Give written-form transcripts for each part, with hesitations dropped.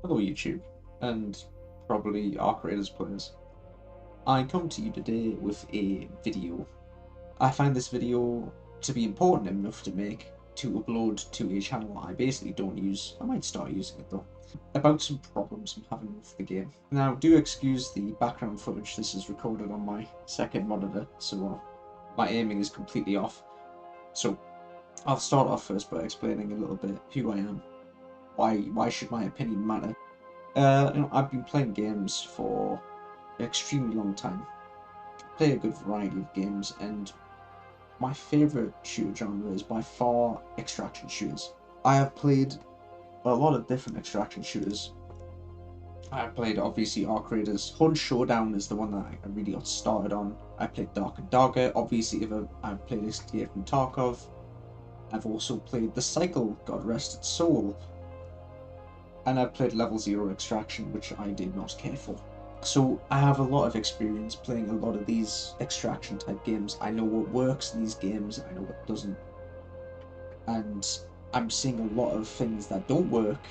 Hello YouTube, and probably Arc Raiders players. I come to you today with a video. I find this video to be important enough to make to upload to a channel I basically don't use. I might start using it though. About some problems I'm having with the game. Now, do excuse the background footage. This is recorded on my second monitor, so my aiming is completely off. So I'll start off first by explaining a little bit who I am. Why should my opinion matter? I've been playing games for an extremely long time. Play a good variety of games, and my favorite shooter genre is by far extraction shooters. I have played a lot of different extraction shooters. I have played obviously Arc Raiders. Hunt Showdown is the one that I really got started on. I played Dark and Darker. Obviously, I've played Escape from Tarkov. I've also played The Cycle, God Rest Its Soul, and I've played Level Zero Extraction, which I did not care for. So I have a lot of experience playing a lot of these extraction type games. I know what works in these games, I know what doesn't. And I'm seeing a lot of things that don't work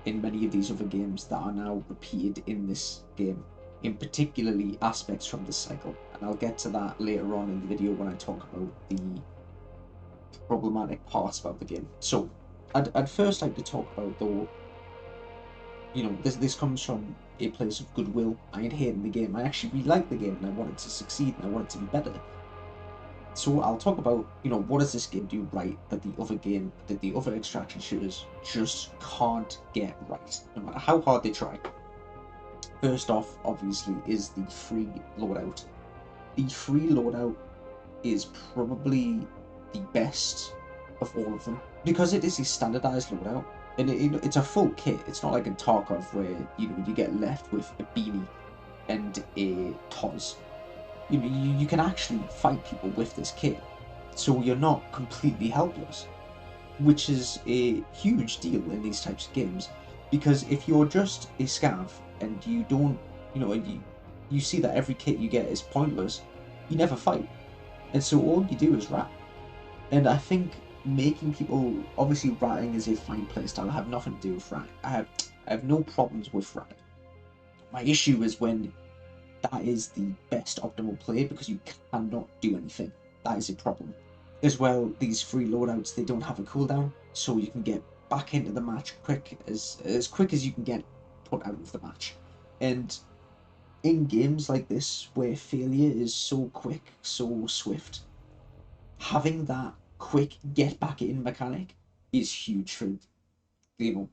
in many of these other games that are now repeated in this game. In particularly aspects from the cycle. And I'll get to that later on in the video when I talk about the problematic parts about the game. So I'd first like to talk about though, this comes from a place of goodwill. I ain't hating the game. I actually really like the game and I want it to succeed and I want it to be better. So I'll talk about, what does this game do right that the other extraction shooters just can't get right, no matter how hard they try. First off, obviously, is the free loadout. The free loadout is probably the best of all of them because it is a standardized loadout, and it's a full kit. It's not like in Tarkov where you get left with a beanie and a Toz. You can actually fight people with this kit, so you're not completely helpless, which is a huge deal in these types of games. Because if you're just a scav and you don't, you see that every kit you get is pointless, you never fight, and so all you do is rat. And I think making people, obviously ratting is a fine playstyle. I have nothing to do with rat. I have no problems with rat. My issue is when that is the best optimal play because you cannot do anything. That is a problem. As well, these free loadouts, they don't have a cooldown, so you can get back into the match quick as you can get put out of the match. And in games like this where failure is so quick, so swift, having that quick get back in mechanic is huge for you know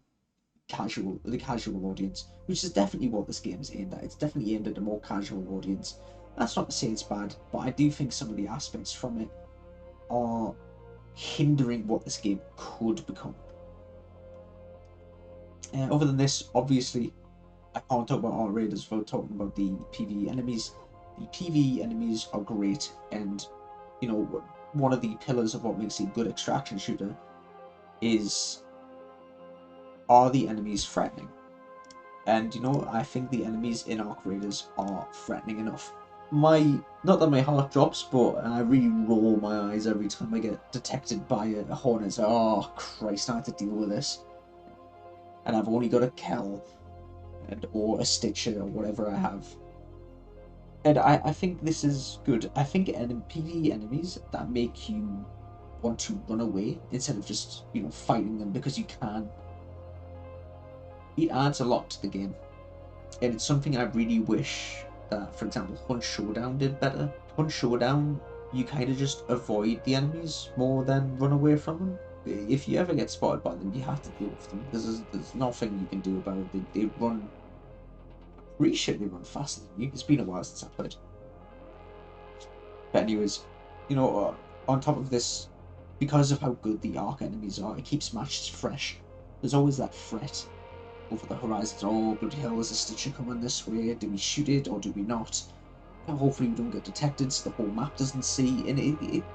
the casual audience, which is definitely what this game is aimed at. It's definitely aimed at a more casual audience. That's not to say it's bad, but I do think some of the aspects from it are hindering what this game could become. Other than this, obviously, I can't talk about Arc Raiders without talking about the PvE enemies. The PvE enemies are great, and one of the pillars of what makes a good extraction shooter is, are the enemies threatening? And I think the enemies in Arc Raiders are threatening enough. Not that my heart drops, but I really roll my eyes every time I get detected by a hornet. It's like, oh Christ, I have to deal with this. And I've only got a Kel or a Stitcher or whatever I have. And I think this is good. I think PvE enemies that make you want to run away instead of just, fighting them because you can, it adds a lot to the game. And it's something I really wish that, for example, Hunt Showdown did better. Hunt Showdown, you kind of just avoid the enemies more than run away from them. If you ever get spotted by them, you have to deal with them. There's nothing you can do about it. They run, pretty sure they run faster than you. It's been a while since I played. But anyways, on top of this, because of how good the Arc enemies are, it keeps matches fresh. There's always that threat over the horizon. Oh, bloody hell, there's a Stitcher coming this way. Do we shoot it or do we not? And hopefully we don't get detected so the whole map doesn't see. And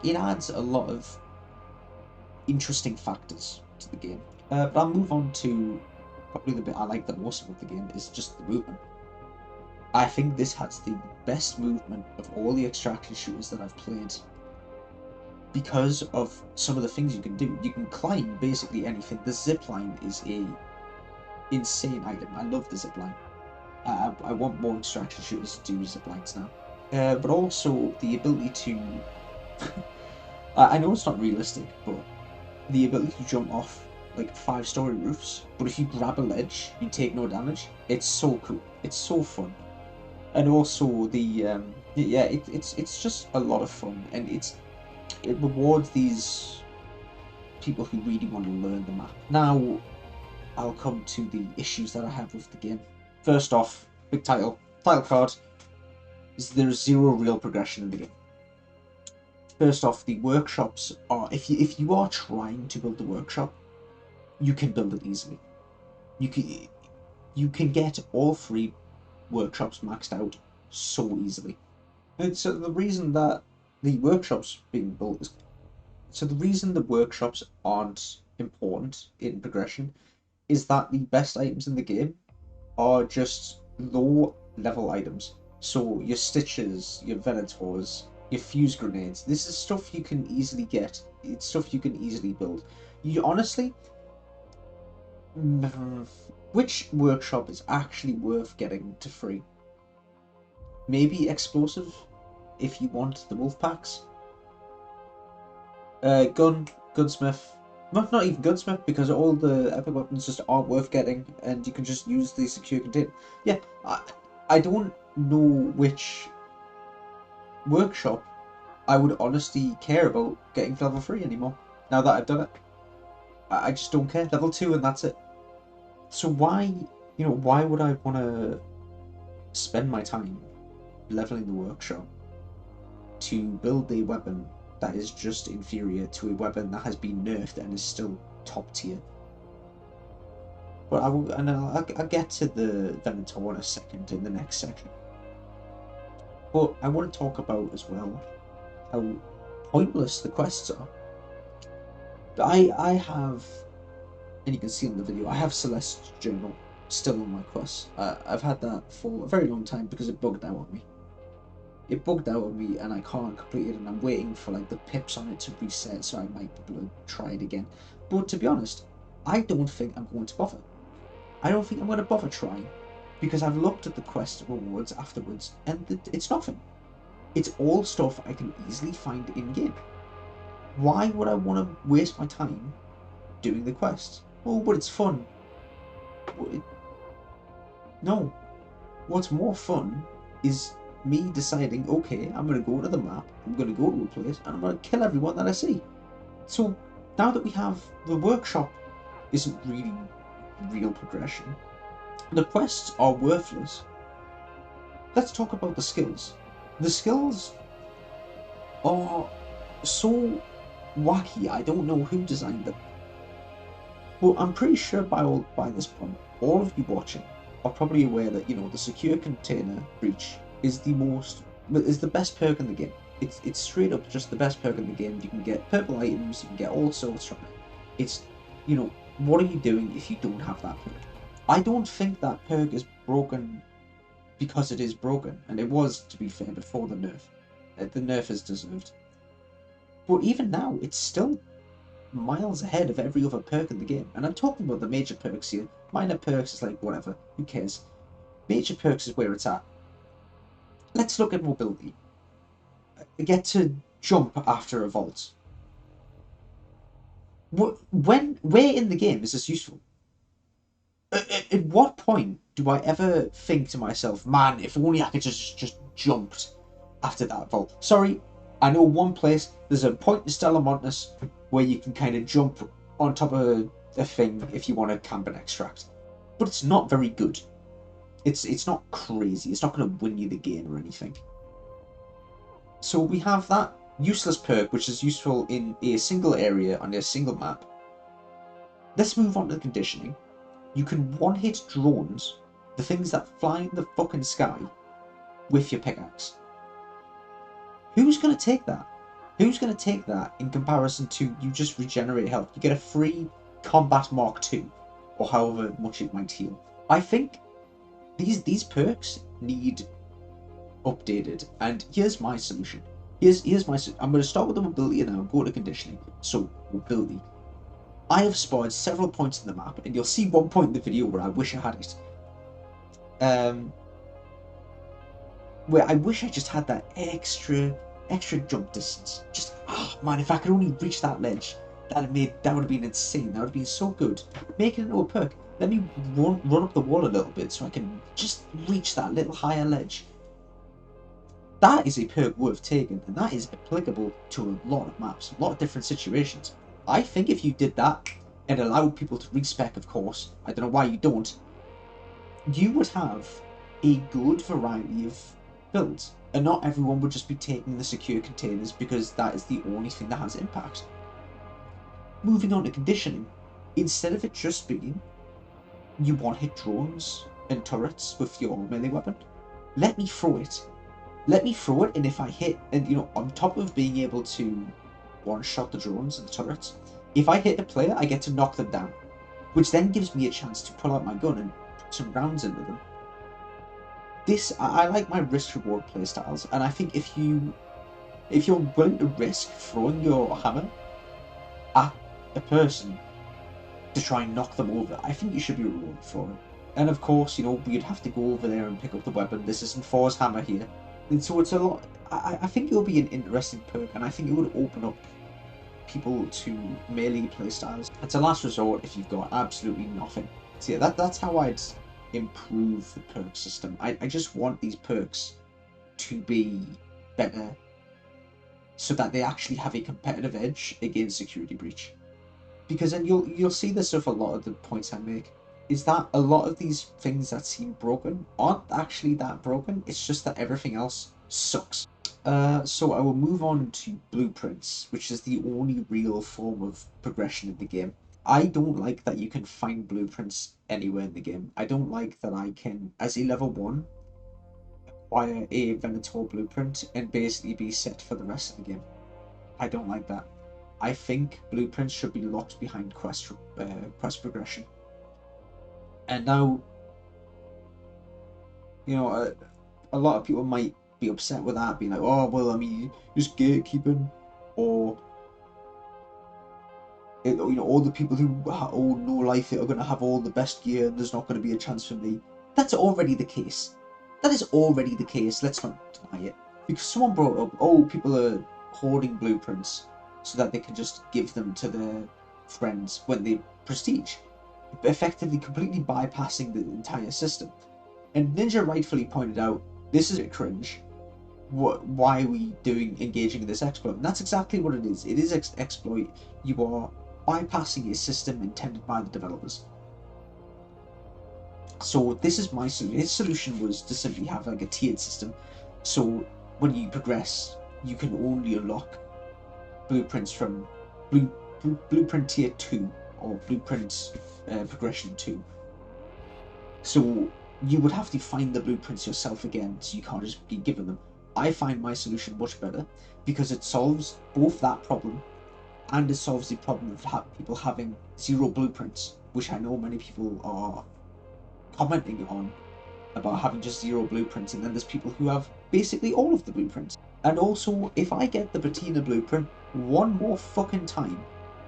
it adds a lot of interesting factors to the game. But I'll move on to probably the bit I like the most about the game is just the movement. I think this has the best movement of all the extraction shooters that I've played because of some of the things you can do. You can climb basically anything. The zip line is a insane item. I love the zipline. I want more extraction shooters to do ziplines now. But also the ability to... I know it's not realistic, but the ability to jump off like 5-story roofs, but if you grab a ledge, you take no damage. It's so cool. It's so fun. And also the it's just a lot of fun, and it rewards these people who really want to learn the map. Now I'll come to the issues that I have with the game. First off, big title card, is there's zero real progression in the game. First off, the workshops are, if you are trying to build the workshop, you can build it easily. You can get all 3 workshops maxed out so easily. And so the reason that the workshops being built is, so the reason the workshops aren't important in progression is that the best items in the game are just low level items. So your Stitches, your Venators, your Fuse Grenades, this is stuff you can easily get. It's stuff you can easily build. You honestly, which workshop is actually worth getting to free? Maybe Explosive, if you want the wolf packs. Gunsmith. Not even Gunsmith, because all the epic weapons just aren't worth getting, and you can just use the secure container. Yeah, I don't know which workshop I would honestly care about getting level 3 anymore, now that I've done it. I just don't care. Level 2 and that's it. So why would I want to spend my time leveling the workshop to build a weapon that is just inferior to a weapon that has been nerfed and is still top tier? But I'll get to the Venator in a second, in the next section. But I want to talk about as well how pointless the quests are. I have, and you can see in the video, I have Celeste's Journal still on my quests. I've had that for a very long time because it bugged out on me. It bugged out on me and I can't complete it, and I'm waiting for like the pips on it to reset so I might be able to try it again. But to be honest, I don't think I'm going to bother. I don't think I'm going to bother trying, because I've looked at the quest rewards afterwards and it's nothing. It's all stuff I can easily find in-game. Why would I want to waste my time doing the quests? Oh, but it's fun. No. What's more fun is me deciding, okay, I'm going to go to the map, I'm going to go to a place, and I'm going to kill everyone that I see. So now that we have the workshop isn't really real progression, the quests are worthless. Let's talk about the skills. The skills are so wacky, I don't know who designed them. Well, I'm pretty sure by this point, all of you watching are probably aware that, the secure container breach is the best perk in the game. It's straight up just the best perk in the game. You can get purple items, you can get all sorts from it. It's, what are you doing if you don't have that perk? I don't think that perk is broken because it is broken, and it was, to be fair, before the nerf. The nerf is deserved. But even now, it's still miles ahead of every other perk in the game. And I'm talking about the major perks here. Minor perks is like, whatever, who cares? Major perks is where it's at. Let's look at mobility. I get to jump after a vault. Where in the game is this useful? At what point do I ever think to myself, man, if only I could just jumped after that vault? Sorry, I know one place, there's a point in Stella Montis where you can kind of jump on top of a thing if you want to camp and extract. But it's not very good. It's not crazy. It's not going to win you the game or anything. So we have that useless perk, which is useful in a single area on a single map. Let's move on to the conditioning. You can one-hit drones, the things that fly in the fucking sky, with your pickaxe. Who's going to take that? Who's going to take that in comparison to you just regenerate health? You get a free Combat Mark II, or however much it might heal. I think these perks need updated, and here's my solution. I'm going to start with the mobility and then I'll go to conditioning. So, mobility. I have spotted several points in the map, and you'll see one point in the video where I wish I had it. Where I wish I just had that extra jump distance. Just, oh man, if I could only reach that ledge, that would have been insane. That would have been so good. Make it into a perk. Let me run up the wall a little bit so I can just reach that little higher ledge. That is a perk worth taking, and that is applicable to a lot of maps, a lot of different situations. I think if you did that and allowed people to respec, of course, I don't know why you don't, you would have a good variety of builds, and not everyone would just be taking the secure containers because that is the only thing that has impact. Moving on to conditioning, instead of it just being you one-hit drones and turrets with your melee weapon, let me throw it. Let me throw it, and if I hit, and you know, on top of being able to one-shot the drones and the turrets, if I hit a player, I get to knock them down, which then gives me a chance to pull out my gun and put some rounds into them. I like my risk-reward playstyles, and I think if you're willing to risk throwing your hammer at a person to try and knock them over, I think you should be rewarded for it. And of course, you know, you'd have to go over there and pick up the weapon. This isn't Thor's hammer here. And so it's a lot. I think it will be an interesting perk, and I think it would open up people to melee playstyles. It's a last resort if you've got absolutely nothing. So yeah, that's how I'd improve the perk system. I just want these perks to be better so that they actually have a competitive edge against Security Breach. Because then you'll see this with a lot of the points I make, is that a lot of these things that seem broken aren't actually that broken, it's just that everything else sucks. So I will move on to blueprints, which is the only real form of progression in the game. I don't like that you can find blueprints anywhere in the game. I don't like that I can, as a level 1, acquire a Venator blueprint and basically be set for the rest of the game. I don't like that. I think blueprints should be locked behind quest progression. And now, you know, a lot of people might be upset with that, being like, oh, well, I mean, just gatekeeping, or you know, all the people who own no life are going to have all the best gear and there's not going to be a chance for me. That's already the case. That is already the case. Let's not deny it. Because someone brought up, oh, people are hoarding blueprints so that they can just give them to their friends when they prestige, effectively completely bypassing the entire system. And Ninja rightfully pointed out, this is a cringe. Why are we engaging in this exploit? And that's exactly what it is. It is exploit. You are bypassing a system intended by the developers. So this is my solution. His solution was to simply have like a tiered system. So when you progress, you can only unlock blueprints from blueprint tier 2 or blueprint progression 2. So you would have to find the blueprints yourself again, so you can't just be given them. I find my solution much better because it solves both that problem and it solves the problem of people having 0 blueprints, which I know many people are commenting on, about having just 0 blueprints, and then there's people who have basically all of the blueprints. And also, if I get the Patina blueprint one more fucking time,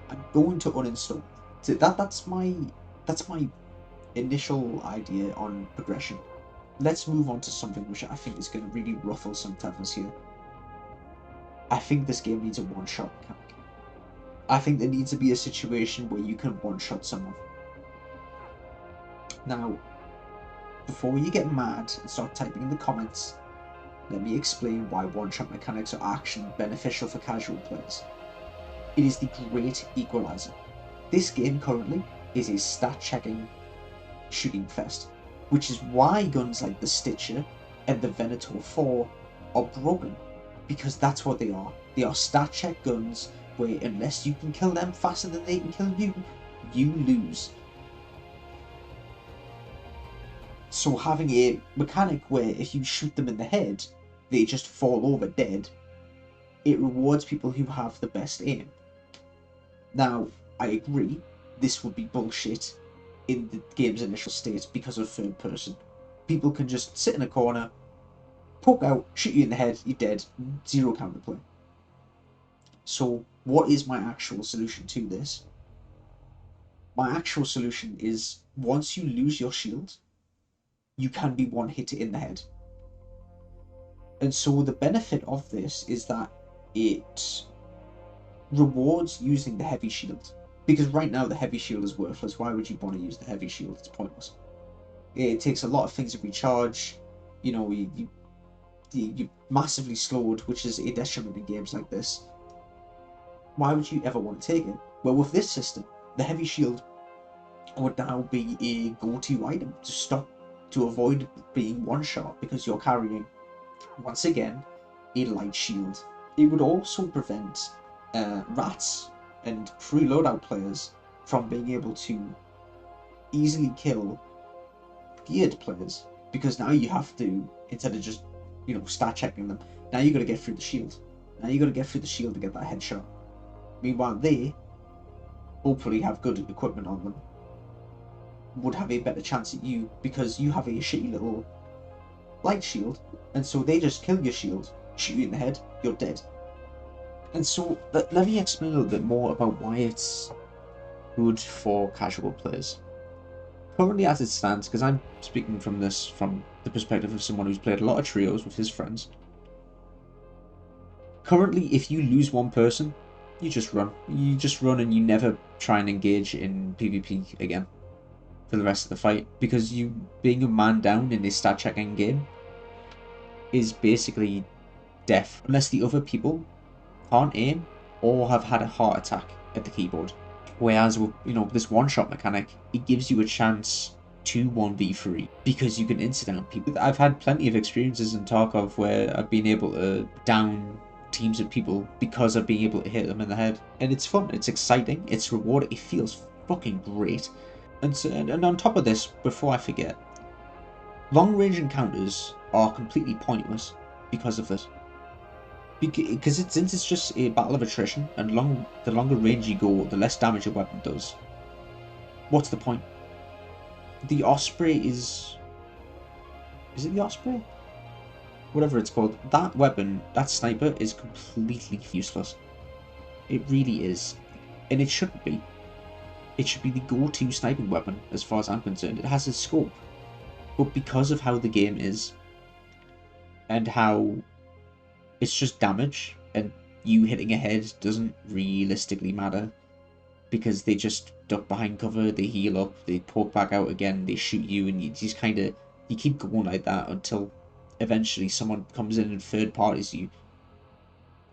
I'm going to uninstall. So that's my initial idea on progression. Let's move on to something which I think is going to really ruffle some feathers here. I think this game needs a one-shot mechanic. I think there needs to be a situation where you can one-shot someone. Now, before you get mad and start typing in the comments, let me explain why one-shot mechanics are actually beneficial for casual players. It is the great equalizer. This game currently is a stat-checking shooting fest, which is why guns like the Stitcher and the Venator 4 are broken, because that's what they are. They are stat-check guns where unless you can kill them faster than they can kill you, you lose. So having a mechanic where if you shoot them in the head, they just fall over dead, it rewards people who have the best aim. Now, I agree, this would be bullshit in the game's initial state because of third person. People can just sit in a corner, poke out, shoot you in the head, you're dead, 0 counterplay. So what is my actual solution to this? My actual solution is once you lose your shield, you can be one hit in the head. And so the benefit of this is that it rewards using the heavy shield. Because right now the heavy shield is worthless. Why would you want to use the heavy shield? It's pointless. It takes a lot of things to recharge. You know, you massively slowed, which is a detriment in games like this. Why would you ever want to take it? Well, with this system, the heavy shield would now be a go-to item to avoid being one-shot, because you're carrying, once again, a light shield. It would also prevent rats and free loadout players from being able to easily kill geared players, because now you have to, instead of just, you know, stat checking them, now you got to get through the shield. Now you got to get through the shield to get that headshot. Meanwhile, they hopefully have good equipment on them, would have a better chance at you because you have a shitty little light shield, and so they just kill your shield, shoot you in the head, you're dead. And so let me explain a little bit more about why it's good for casual players. Currently, as it stands, because I'm speaking from the perspective of someone who's played a lot of trios with his friends. Currently, if you lose one person, you just run. You just run and you never try and engage in PvP again for the rest of the fight, because you being a man down in a stat checking game is basically death, unless the other people can't aim or have had a heart attack at the keyboard. Whereas with, you know, this one-shot mechanic, it gives you a chance to 1v3 because you can insta-down people. I've had plenty of experiences in Tarkov where I've been able to down teams of people because of being able to hit them in the head, and it's fun, it's exciting, it's rewarding, it feels fucking great. And on top of this, before I forget, long-range encounters are completely pointless because of this. Because since it's just a battle of attrition, and the longer range you go, the less damage your weapon does. What's the point? The Osprey is it the Osprey? Whatever it's called. That weapon, that sniper, is completely useless. It really is. And it shouldn't be. It should be the go-to sniping weapon, as far as I'm concerned. It has a scope. But because of how the game is, and how it's just damage, and you hitting a head doesn't realistically matter, because they just duck behind cover, they heal up, they poke back out again, they shoot you, and you just kind of, you keep going like that until eventually someone comes in and third parties you.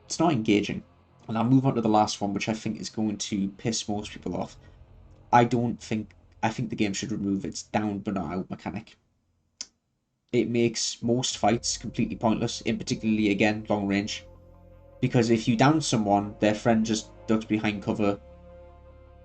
It's not engaging. And I'll move on to the last one, which I think is going to piss most people off. I think the game should remove its down but not out mechanic. It makes most fights completely pointless, in particularly, again, long range. Because if you down someone, their friend just ducks behind cover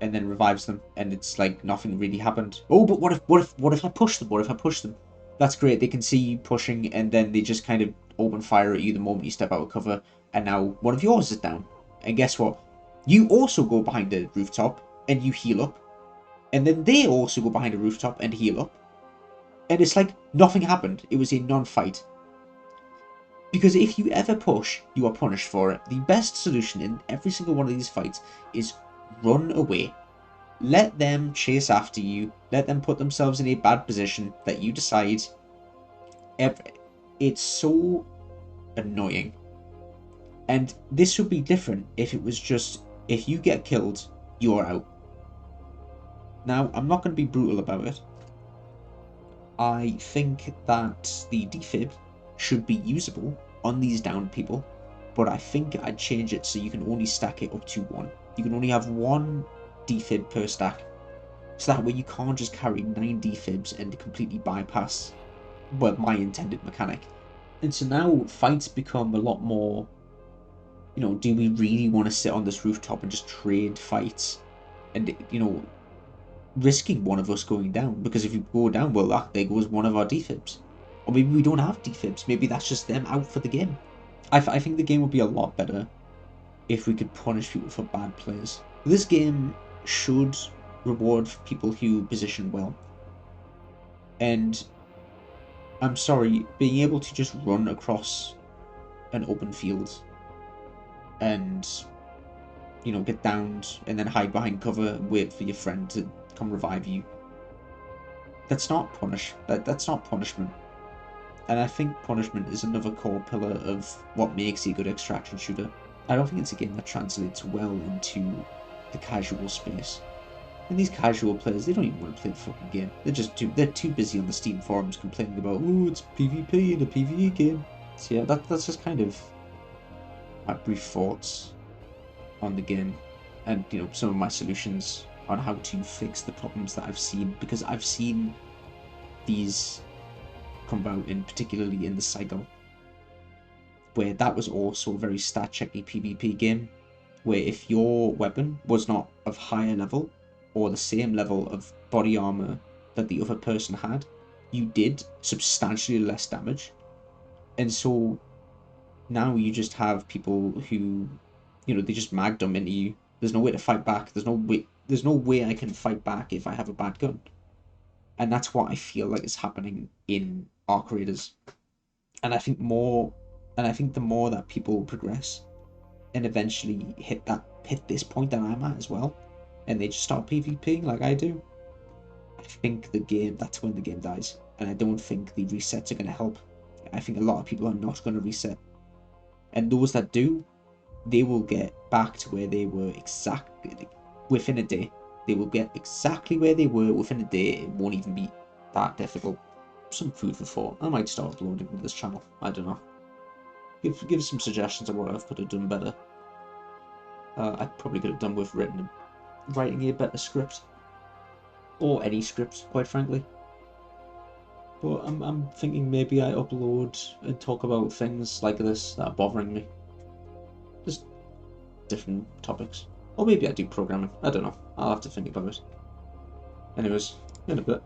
and then revives them, and it's like nothing really happened. Oh, but what if I push them? What if I push them? That's great, they can see you pushing, and then they just kind of open fire at you the moment you step out of cover, and now one of yours is down. And guess what? You also go behind the rooftop, and you heal up. And then they also go behind a rooftop and heal up. And it's like nothing happened. It was a non-fight. Because if you ever push, you are punished for it. The best solution in every single one of these fights is run away. Let them chase after you. Let them put themselves in a bad position that you decide. It's so annoying. And this would be different if it was just, if you get killed, you're out. Now, I'm not going to be brutal about it. I think that the defib should be usable on these downed people, but I think I'd change it so you can only stack it up to 1. You can only have 1 defib per stack, so that way you can't just carry 9 defibs and completely bypass, well, my intended mechanic. And so now fights become a lot more, you know, do we really want to sit on this rooftop and just trade fights? And, you know, risking one of us going down, because if you go down, well, there goes one of our defibs. Or maybe we don't have defibs, maybe that's just them out for the game. I think the game would be a lot better if we could punish people for bad plays. This game should reward people who position well. And I'm sorry, being able to just run across an open field and, you know, get downed and then hide behind cover and wait for your friend to come revive you. That's not that's not punishment. And I think punishment is another core pillar of what makes a good extraction shooter. I don't think it's a game that translates well into the casual space. And these casual players, they don't even want to play the fucking game. They're too busy on the Steam forums complaining about, oh, it's PvP in a PvE game. So yeah, that's just kind of my brief thoughts on the game, and some of my solutions on how to fix the problems that I've seen, because I've seen these come about particularly in the cycle, where that was also a very stat checky PvP game, where if your weapon was not of higher level or the same level of body armor that the other person had, you did substantially less damage. And so now you just have people who, they just magdom into you. There's no way to fight back. There's no way I can fight back if I have a bad gun. And that's what I feel like is happening in Arc Raiders. And I think the more that people progress and eventually hit this point that I'm at as well, and they just start PvPing like I do, I think that's when the game dies. And I don't think the resets are going to help. I think a lot of people are not going to reset. And those that do, they will get back to where they were exactly within a day. They will get exactly where they were within a day. It won't even be that difficult. Some food for thought. I might start uploading to this channel. I don't know. Give some suggestions of what I could have done better. I probably could have done with writing a better script, or any script, quite frankly. But I'm thinking maybe I upload and talk about things like this that are bothering me. Just different topics. Or maybe I do programming. I don't know. I'll have to think about it. Anyways, in a bit.